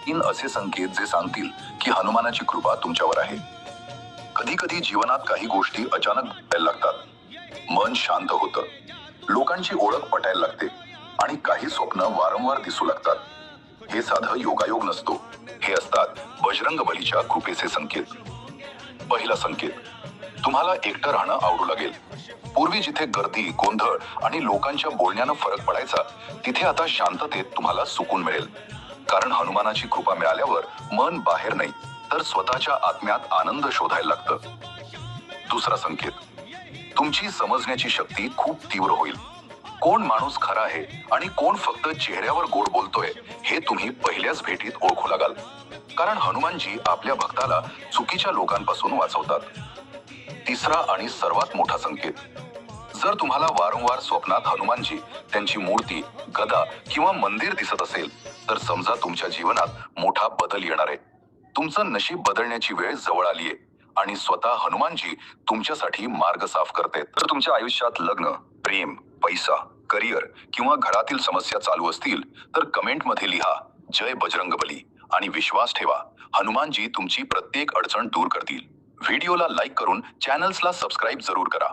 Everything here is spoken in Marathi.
तीन असे संकेत जे सांगतील की हनुमानाची कृपा तुमच्यावर आहे. कधी कधी जीवनात काही गोष्टी अचानक घडायला लागतात. मन शांत होतं, लोकांची ओळख पटायला लागते आणि काही स्वप्न वारंवार दिसू लागतात. हे साधं योगायोग नसतो, हे असतात बजरंग बलीच्या कृपेचे संकेत. पहिला संकेत, तुम्हाला एकटं राहणं आवडू लागेल. पूर्वी जिथे गर्दी, गोंधळ आणि लोकांच्या बोलण्यानं फरक पडायचा, तिथे आता शांततेत तुम्हाला सुकून मिळेल. कारण हनुमानाची कृपा मिळाल्यावर मन बाहेर नाही तर स्वतःच्या आत्म्यात आनंद शोधायला लागतं. दुसरा संकेत, तुमची समजण्याची शक्ती खूप तीव्र होईल. कोण माणूस खरा आहे आणि कोण फक्त चेहऱ्यावर गोड बोलतोय हे तुम्ही पहिल्याच भेटीत ओळखू लागाल. कारण हनुमानजी आपल्या भक्ताला चुकीच्या लोकांपासून वाचवतात. तिसरा आणि सर्वात मोठा संकेत, जर तुम्हाला वारंवार स्वप्नात हनुमानजी, त्यांची मूर्ती, गदा किंवा मंदिर दिसत असेल तर समजा तुमच्या जीवनात मोठा बदल येणार आहे. तुमचं नशीब बदलण्याची वेळ जवळ आलीये आणि स्वतः हनुमानजी तुमच्यासाठी मार्ग साफ करतायत. तर तुमच्या आयुष्यात लग्न, प्रेम, पैसा, करिअर किंवा घरातील समस्या चालू असतील तर कमेंटमध्ये लिहा जय बजरंगबली आणि विश्वास ठेवा, हनुमानजी तुमची प्रत्येक अडचण दूर करतील. व्हिडिओला लाईक करून चॅनल्सला सबस्क्राईब जरूर करा.